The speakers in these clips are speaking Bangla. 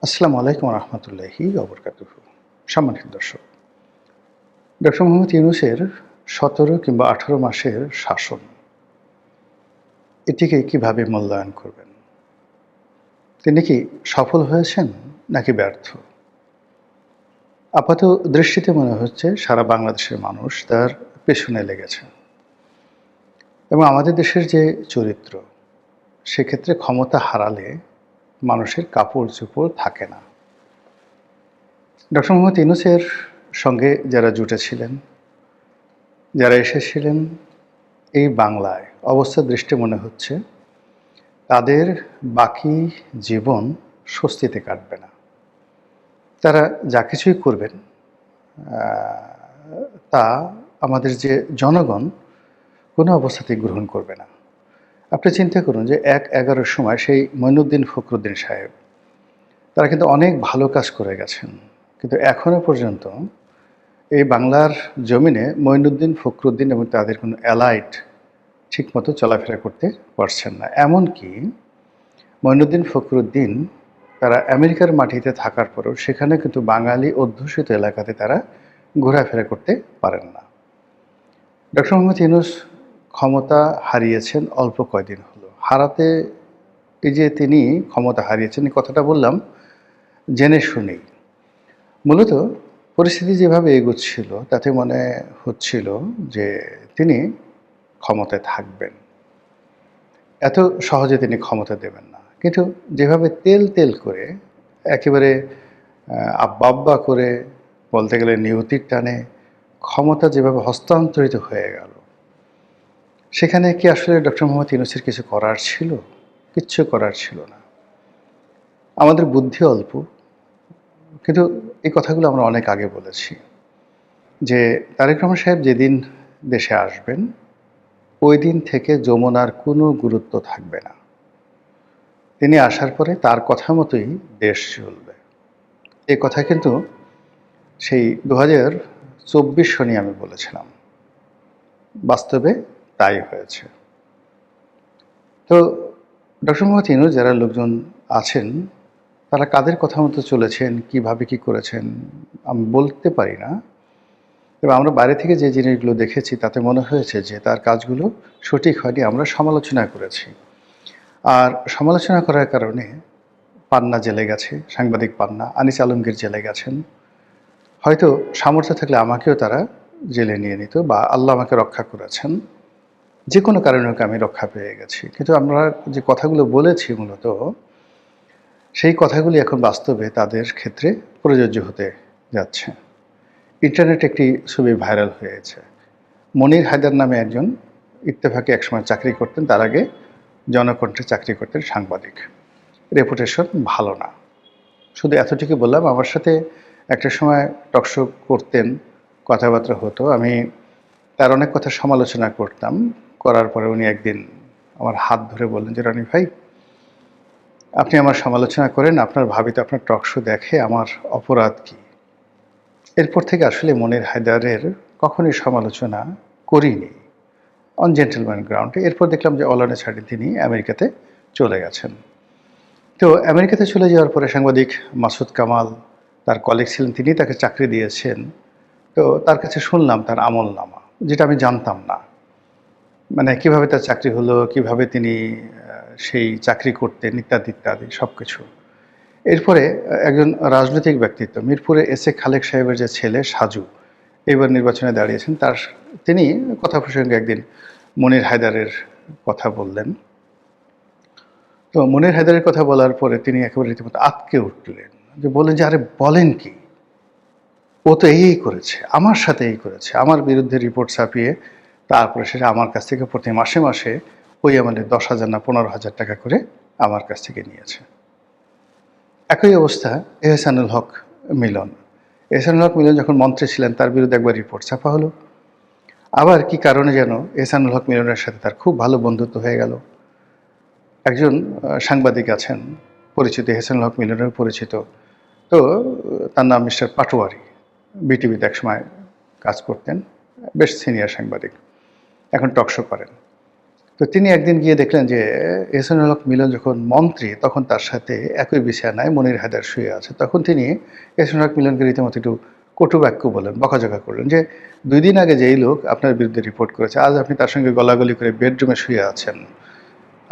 আসসালামু আলাইকুম রহমতুল্লাহি ওবরকাতুহু। সম্মানিত দর্শক, ডক্টর মোহাম্মদ ইউনূসের ১৭ কিংবা ১৮ মাসের শাসন, এটিকে কিভাবে মূল্যায়ন করবেন? তিনি কি সফল হয়েছেন নাকি ব্যর্থ? আপাত দৃষ্টিতে মনে হচ্ছে সারা বাংলাদেশের মানুষ তার পেছনে লেগেছে এবং আমাদের দেশের যে চরিত্র, সেক্ষেত্রে ক্ষমতা হারালে মানুষের কাপড়-চোপড় থাকে না। ডক্টর মোহাম্মদ ইউনূসের সঙ্গে যারা জুটেছিলেন, যারা এসেছিলেন এই বাংলায়, অবস্থার দৃষ্টি মনে হচ্ছে তাদের বাকি জীবন স্বস্তিতে কাটবে না। তারা যা কিছুই করবেন তা আমাদের যে জনগণ কোনো অবস্থাতেই গ্রহণ করবে না। আপনি চিন্তা করুন যে ১/১১-র সময় সেই মঈনুদ্দিন ফখরুদ্দীন সাহেব, তারা কিন্তু অনেক ভালো কাজ করে গেছেন। কিন্তু এখনো পর্যন্ত এই বাংলার জমিনে মঈনুদ্দিন ফখরুদ্দীন এবং তাদের কোনো অ্যালাইড ঠিকমতো চলাফেরা করতে পারছেন না। এমনকি মঈনুদ্দিন ফখরুদ্দীন তারা আমেরিকার মাটিতে থাকার পরেও সেখানে কিন্তু বাঙালি অধ্যুষিত এলাকাতে তারা ঘোরাফেরা করতে পারেন না। ডক্টর মোহাম্মদ ইউনূস ক্ষমতা হারিয়েছেন অল্প কয়দিন হলো। হারাতে এই যে তিনি ক্ষমতা হারিয়েছেন, এই কথাটা বললাম জেনে শুনেই। মূলত পরিস্থিতি যেভাবে এগোচ্ছিল তাতে মনে হচ্ছিল যে তিনি ক্ষমতায় থাকবেন, এত সহজে তিনি ক্ষমতা দেবেন না। কিন্তু যেভাবে তেল করে একেবারে আব্বা আব্বা করে, বলতে গেলে নিয়তির টানে ক্ষমতা যেভাবে হস্তান্তরিত হয়ে গেল, সেখানে কি আসলে ডক্টর মোহাম্মদ ইউনূসের কিছু করার ছিল? কিচ্ছু করার ছিল না। আমাদের বুদ্ধি অল্প, কিন্তু এই কথাগুলো আমরা অনেক আগে বলেছি যে তারেক রহমান সাহেব যেদিন দেশে আসবেন, ওই দিন থেকে যমুনার কোনো গুরুত্ব থাকবে না। তিনি আসার পরে তার কথা মতোই দেশ চলবে। এই কথা কিন্তু সেই ২০২৪ সনে আমি বলেছিলাম। বাস্তবে তাই হয়েছে। তো ডক্টর মোহাম্মদ ইউনূস যারা লোকজন আছেন, তারা কাদের কথা মতো চলেছেন, কিভাবে কি করেছেন আমি বলতে পারি না। তবে আমরা বাইরে থেকে যে জিনিসগুলো দেখেছি তাতে মনে হয়েছে যে তার কাজগুলো সঠিক হয়নি। আমরা সমালোচনা করেছি। আর সমালোচনা করার কারণে পান্না জেলে গেছে, সাংবাদিক পান্না, আনিস আলমগীর জেলে গেছেন। হয়তো সামর্থ্য থাকলে আমাকেও তারা জেলে নিয়ে নিত, বা আল্লাহ আমাকে রক্ষা করেছেন। যে কোনো কারণে হোক আমি রক্ষা পেয়ে গেছি। কিন্তু আমরা যে কথাগুলো বলেছি মূলত, সেই কথাগুলি এখন বাস্তবে তাদের ক্ষেত্রে প্রযোজ্য হতে যাচ্ছে। ইন্টারনেটে একটি ছবি ভাইরাল হয়েছে। মনির হায়দার নামে একজন ইত্তেফাকে একসময় চাকরি করতেন, তার আগে জনকণ্ঠে চাকরি করতেন সাংবাদিক। রেপুটেশন ভালো না। শুধু এতটুকু বললাম, আমার সাথে একটা সময় টকশো করতেন, কথাবার্তা হতো। আমি তার অনেক কথা সমালোচনা করতাম। করার পরে উনি একদিন আমার হাত ধরে বললেন যে, রনি ভাই, আপনি আমার সমালোচনা করেন, আপনার ভাবি তো আপনার টকশো দেখে, আমার অপরাধ কী? এরপর থেকে আসলে মনির হায়দারের কখনোই সমালোচনা করিনি, অন জেন্টলম্যান গ্রাউন্ডে। এরপর দেখলাম যে অলানে ছাড়ে তিনি আমেরিকাতে চলে গেছেন। তো আমেরিকাতে চলে যাওয়ার পরে সাংবাদিক মাসুদ কামাল, তার কলিগ ছিলেন, তিনি তাকে চাকরি দিয়েছেন। তো তার কাছে শুনলাম তার আমলনামা, যেটা আমি জানতাম না। মানে কীভাবে তার চাকরি হলো, কীভাবে তিনি সেই চাকরি করতেন, ইত্যাদি ইত্যাদি সব কিছু। এরপরে একজন রাজনৈতিক ব্যক্তিত্ব, মিরপুরে এস এ খালেক সাহেবের যে ছেলে সাজু, এবার নির্বাচনে দাঁড়িয়েছেন, তিনি কথা প্রসঙ্গে একদিন মনির হায়দারের কথা বললেন। তো মনির হায়দারের কথা বলার পরে তিনি একেবারে রীতিমতো আঁতকে উঠলেন, যে বললেন যে, আরে বলেন কি, ও তো এই করেছে, আমার সাথে এই করেছে, আমার বিরুদ্ধে রিপোর্ট ছাপিয়ে তারপরে সেটা আমার কাছ থেকে প্রতি মাসে মাসে ওই আমাদের 10,000 না 15,000 টাকা করে আমার কাছ থেকে নিয়েছে। একই অবস্থা এহসানুল হক মিলন। এহসানুল হক মিলন যখন মন্ত্রী ছিলেন, তার বিরুদ্ধে একবার রিপোর্ট ছাপা হলো। আবার কি কারণে যেন এহসানুল হক মিলনের সাথে তার খুব ভালো বন্ধুত্ব হয়ে গেল। একজন সাংবাদিক আছেন পরিচিত, এহসানুল হক মিলনের পরিচিত। তো তার নাম মিস্টার পাটোয়ারি, বিটিভিতে একসময় কাজ করতেন, বেশ সিনিয়র সাংবাদিক, এখন টকশো করেন। তো তিনি একদিন গিয়ে দেখলেন যে এহসানুল হক মিলন যখন মন্ত্রী তখন তার সাথে একই বিছানায় মনির হায়দার শুয়ে আছে। তখন তিনি এহসানুল হক মিলনকে রীতিমতো একটু কটু বাক্য বললেন, বকাঝকা করলেন যে ২ দিন আগে যেই লোক আপনার বিরুদ্ধে রিপোর্ট করেছে আজ আপনি তার সঙ্গে গলাগলি করে বেডরুমে শুয়ে আছেন।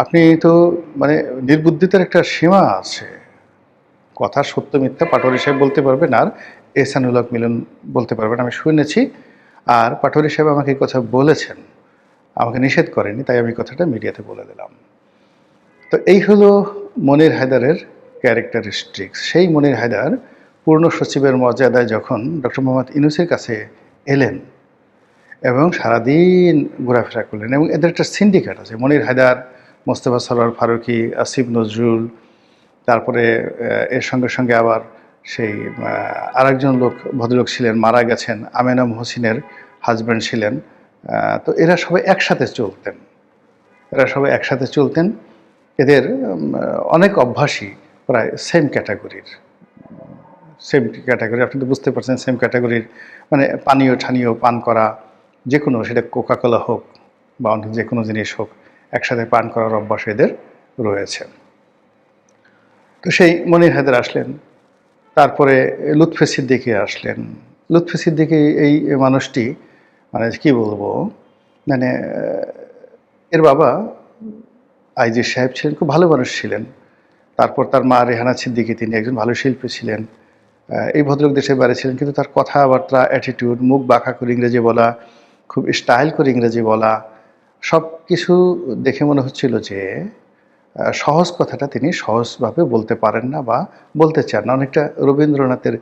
আপনি তো মানে নির্বুদ্ধিতার একটা সীমা আছে। কথা সত্য মিথ্যা পাটোয়ারি সাহেব বলতে পারবেন আর এহসানুল হক মিলন বলতে পারবেন। আমি শুনেছি আর পাটোয়ারি সাহেব আমাকে এই কথা বলেছেন। আমাকে নিষেধ করেনি, তাই আমি কথাটা মিডিয়াতে বলে দিলাম। তো এই হলো মনির হায়দারের ক্যারেক্টারিস্টিক্স। সেই মনির হায়দার পূর্ণ সচিবের মর্যাদায় যখন ডক্টর মোহাম্মদ ইউনূসের কাছে এলেন এবং সারাদিন ঘোরাফেরা করলেন এবং এদের একটা সিন্ডিকেট আছে, মনির হায়দার, মোস্তফা সরোয়ার ফারুকী, আসিফ নজরুল, তারপরে এর সঙ্গে সঙ্গে আবার সেই আরেকজন ভদ্রলোক ছিলেন, মারা গেছেন, আমেনা মহসিনের হাজব্যান্ড ছিলেন। তো এরা সবাই একসাথে চলতেন। এদের অনেক অভ্যাসই প্রায় সেম ক্যাটাগরি। আপনি তো বুঝতে পারছেন সেম ক্যাটাগরির মানে পানীয় ঠানীয় পান করা, যে কোনো, সেটা কোকাকোলা হোক বা অন্য যে কোনো জিনিস হোক, একসাথে পান করার অভ্যাস এদের রয়েছে। তো সেই মনির হায়দার আসলেন, তারপরে লুৎফে সিদ্দিকী আসলেন। লুৎফে সিদ্দিকী এই মানুষটি মানে কি বলবো, মানে এর বাবা আইজি সাহেব ছিলেন, খুব ভালো মানুষ ছিলেন। তারপর তার মা রেহানা সিদ্দিকী, তিনি একজন ভালো শিল্পী ছিলেন। এই ভদ্রলোক দেশের বাইরে ছিলেন, কিন্তু তার কথাবার্তা, অ্যাটিটিউড, মুখ বাঁকা করে ইংরেজি বলা, খুব স্টাইল করে ইংরেজি বলা, সব কিছু দেখে মনে হচ্ছিল যে সহজ কথাটা তিনি সহজভাবে বলতে পারেন না বা বলতে চান না। অনেকটা রবীন্দ্রনাথের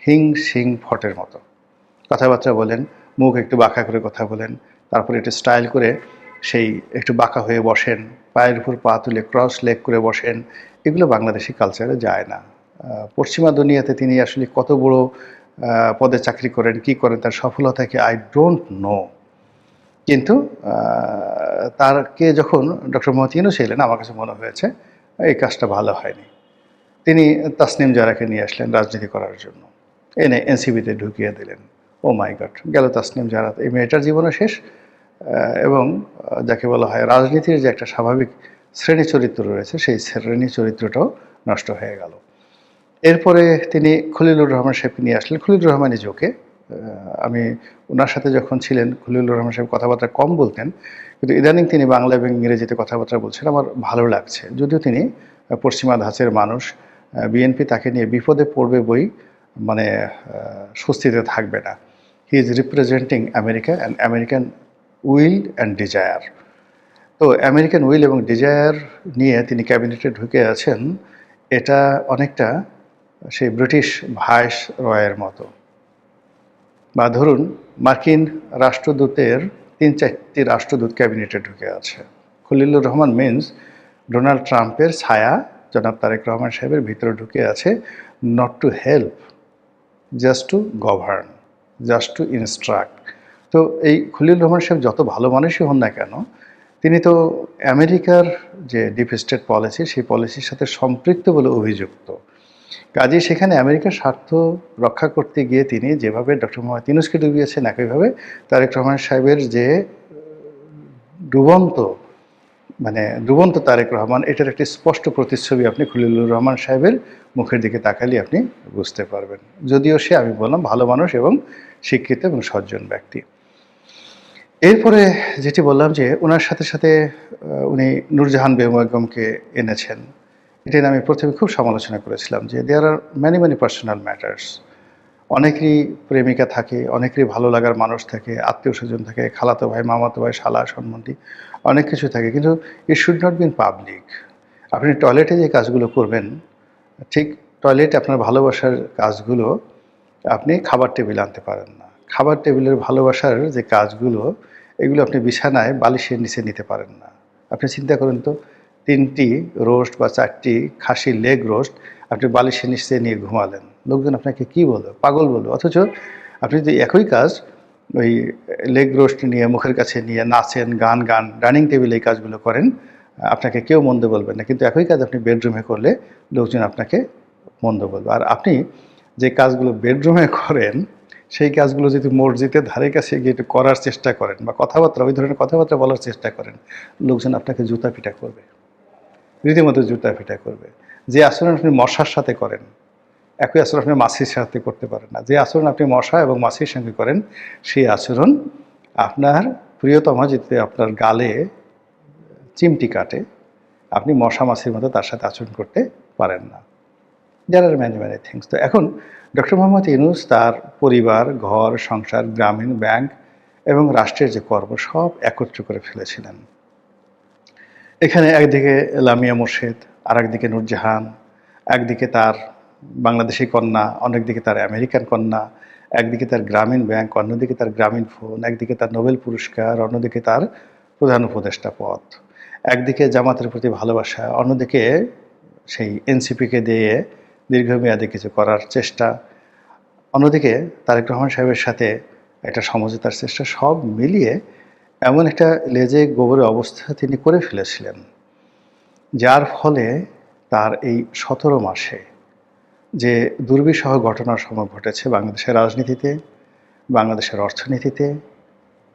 হিং সিং ফটের মতো কথাবার্তা বলেন, মুখ একটু বাঁকা করে কথা বলেন, তারপরে একটু স্টাইল করে সেই একটু বাঁকা হয়ে বসেন, পায়ের উপর পা তুলে ক্রস লেগ করে বসেন। এগুলো বাংলাদেশি কালচারে যায় না। পশ্চিমা দুনিয়াতে তিনি আসলে কত বড় পদে চাকরি করেন, কি করেন, তার সফলতা কি আই ডোন্ট নো। কিন্তু তারকে যখন ডক্টর মোহাম্মদ ইউনূস এলেন, আমার কাছে মনে হয়েছে এই কাজটা ভালো হয়নি। তিনি তাসনিম জারাকে নিয়ে আসলেন রাজনীতি করার জন্য, এনে এনসিপিতে ঢুকিয়ে দিলেন। ও মাই গড, গেল তাসনিম জারা। এই মেয়েটার জীবনও শেষ, এবং যাকে বলা হয় রাজনীতির যে একটা স্বাভাবিক শ্রেণী চরিত্র রয়েছে, সেই শ্রেণী চরিত্রটাও নষ্ট হয়ে গেল। এরপরে তিনি খলিলুর রহমান সাহেবকে নিয়ে আসলেন। Khalilur Rahman is okay. আমি ওনার সাথে যখন ছিলেন, খলিলুর রহমান সাহেব কথাবার্তা কম বলতেন, কিন্তু ইদানিং তিনি বাংলা এবং ইংরেজিতে কথাবার্তা বলছেন, আমার ভালো লাগছে। যদিও তিনি পশ্চিমা ধাঁচের মানুষ, বিএনপি তাকে নিয়ে বিপদে পড়বে বই মানে স্বস্তিতে থাকবে না। He is representing America and American will and desire. তো আমেরিকান উইল এবং ডিজায়ার নিয়ে তিনি ক্যাবিনেটে ঢুকে আছেন। এটা অনেকটা সেই ব্রিটিশ ভাইস রয়ের মতো, বা ধরুন মার্কিন রাষ্ট্রদূতের ৩-৪টি রাষ্ট্রদূত ক্যাবিনেটে ঢুকে আছে। খলিলুর রহমান মিন্স ডোনাল্ড ট্রাম্পের ছায়া জনাব তারেক রহমান সাহেবের ভিতরে ঢুকে আছে, not to help, just to govern, just to instruct. তো এই খলিলুর রহমান সাহেব যত ভালো মানুষই হন না কেন, তিনি তো আমেরিকার যে ডিপ স্টেট পলিসি, সেই পলিসির সাথে সম্পৃক্ত বলে অভিযুক্ত। কাজেই সেখানে আমেরিকার স্বার্থ রক্ষা করতে গিয়ে তিনি যেভাবে ডক্টর মোহাম্মদ ইউনূসকে ডুবিয়েছেন, একইভাবে তারেক রহমান সাহেবের যে ডুবন্ত ডুবন্ত তারেক রহমান, এটার একটি স্পষ্ট প্রতিচ্ছবি আপনি খলিলুর রহমান সাহেবের মুখের দিকে তাকালে আপনি বুঝতে পারবেন। যদিও সে, আমি বললাম, ভালো মানুষ এবং শিক্ষিত এবং সজ্জন ব্যক্তি। এরপরে যেটি বললাম যে ওনার সাথে সাথে উনি নূরজাহান বেগমকে এনেছেন। এটা নিয়ে আমি প্রথমে খুব সমালোচনা করেছিলাম যে দেয়ার আর ম্যানি পার্সোনাল ম্যাটার্স। অনেকেরই প্রেমিকা থাকে, অনেকেরই ভালো লাগার মানুষ থাকে, আত্মীয় স্বজন থাকে, খালাতো ভাই, মামাতো ভাই, শালা, সম্বন্ধী, অনেক কিছু থাকে, কিন্তু it should not be in public. আপনি টয়লেটে যে কাজগুলো করবেন, ঠিক টয়লেটে আপনার ভালোবাসার কাজগুলো আপনি খাবার টেবিলে আনতে পারেন না। খাবার টেবিলের ভালোবাসার যে কাজগুলো, এগুলো আপনি বিছানায় বালিশের নিচে নিতে পারেন না। আপনি চিন্তা করুন তো, 3টি রোস্ট বা 4টি খাসির লেগ রোস্ট আপনি বালিশের নিচে নিয়ে ঘুমালেন, লোকজন আপনাকে কী বলবে? পাগল বলবে। অথচ আপনি যদি একই কাজ ওই লেগ রোস্ট নিয়ে মুখের কাছে নিয়ে নাচেন, গান ডাইনিং টেবিলে এই কাজগুলো করেন, আপনাকে কেউ মন্দ বলবেন না। কিন্তু একই কাজ আপনি বেডরুমে করলে লোকজন আপনাকে মন্দ বলবে। আর আপনি যে কাজগুলো বেডরুমে করেন, সেই কাজগুলো যদি মসজিদের ধারে কাছে গিয়ে একটু করার চেষ্টা করেন বা কথাবার্তা ওই ধরনের কথাবার্তা বলার চেষ্টা করেন, লোকজন আপনাকে জুতা পিটা করবে, রীতিমতো জুতা পিটা করবে। যে আচরণ আপনি মশার সাথে করেন, একই আচরণ আপনি মাছির সাথে করতে পারেন না। যে আচরণ আপনি মশা এবং মাছির সঙ্গে করেন, সেই আচরণ আপনার প্রিয়তমা যদি আপনার গালে চিমটি কাটে, আপনি মশা মাছির মতো তার সাথে আচরণ করতে পারেন না। দেয়ার আর ম্যানি ম্যানি থিংস। তো এখন ডক্টর মোহাম্মদ ইউনূস তার পরিবার, ঘর, সংসার, গ্রামীণ ব্যাংক এবং রাষ্ট্রের যে কর্ম সব একত্র করে ফেলেছিলেন। এখানে একদিকে লামিয়া মোর্শেদ, আর একদিকে নূরজাহান, একদিকে তার বাংলাদেশি কন্যা, অন্যদিকে তার আমেরিকান কন্যা, একদিকে তার গ্রামীণ ব্যাংক, অন্যদিকে তার গ্রামীণ ফোন, একদিকে তার নোবেল পুরস্কার, অন্যদিকে তার প্রধান উপদেষ্টা পদ, একদিকে জামাতের প্রতি ভালোবাসা, অন্যদিকে সেই এনসিপিকে দিয়ে দীর্ঘমেয়াদী কিছু করার চেষ্টা, অন্যদিকে তারেক রহমান সাহেবের সাথে একটা সমঝোতার চেষ্টা, সব মিলিয়ে এমন একটা লেজে গোবরের অবস্থা তিনি করে ফেলেছিলেন, যার ফলে তার এই ১৭ মাসে যে দুর্বিষহ ঘটনার সময় ঘটেছে বাংলাদেশের রাজনীতিতে, বাংলাদেশের অর্থনীতিতে,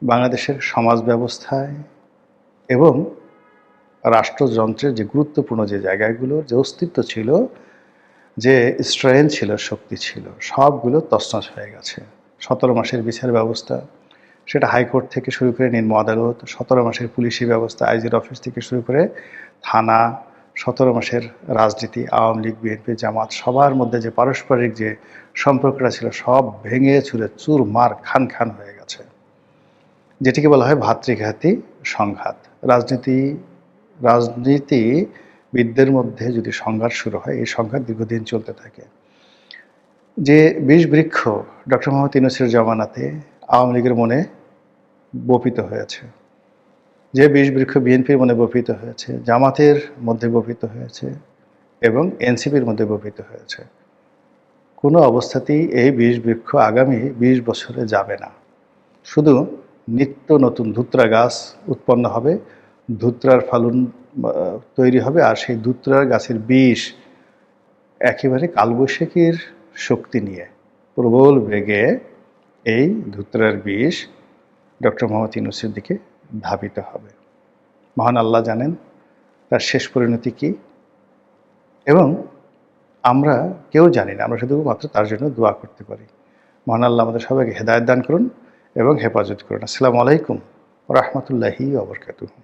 বাংলাদেশের সমাজ ব্যবস্থায় এবং রাষ্ট্রযন্ত্রের যে গুরুত্বপূর্ণ যে জায়গাগুলোর যে অস্তিত্ব ছিল, যে স্ট্রেংথ ছিল, শক্তি ছিল, সবগুলো তছনছ হয়ে গেছে। ১৭ মাসের বিচার ব্যবস্থা, সেটা হাইকোর্ট থেকে শুরু করে নিম্ন আদালত, ১৭ মাসের পুলিশি ব্যবস্থা, আইজির অফিস থেকে শুরু করে থানা, ১৭ মাসের রাজনীতি, আওয়ামী লীগ, বিএনপি, জামাত, সবার মধ্যে যে পারস্পরিক যে সম্পর্কটা ছিল সব ভেঙে চুরে চুরমার খান খান হয়ে গেছে, যেটিকে বলা হয় ভাতৃঘাতী সংঘাত। রাজনীতিবিদদের মধ্যে যদি সংঘাত শুরু হয়, এই সংঘাত দীর্ঘদিন চলতে থাকে। যে বিষবৃক্ষ ডক্টর মোহাম্মদ ইউনূসের জমানাতে আওয়ামী লীগের মনে বপিত হয়েছে, যে বিষবৃক্ষ বিএনপির মনে বপিত হয়েছে, জামাতের মধ্যে বপিত হয়েছে এবং এনসিপির মধ্যে বপিত হয়েছে, কোনো অবস্থাতেই এই বিষবৃক্ষ আগামী ২০ বছরে যাবে না। শুধু নিত্য নতুন ধুতরা গাছ উৎপন্ন হবে, ধুতরার ফালুন তৈরি হবে, আর সেই ধুতরার গাছের বিষ একেবারে কালবৈশাখীর শক্তি নিয়ে প্রবল বেগে এই ধুতরার বিষ ডক্টর মোহাম্মদ ইউনূসের দিকে ধাবিত হবে। মহান আল্লাহ জানেন তার শেষ পরিণতি কী, এবং আমরা কেউ জানি না, আমরা শুধুমাত্র তার জন্য দোয়া করতে পারি। মহান আল্লাহ আমাদের সবাইকে হেদায়েত দান করুন এবং হেফাজত করুন। আসসালামু আলাইকুম ওয়া রাহমাতুল্লাহি ওয়া বারাকাতুহু।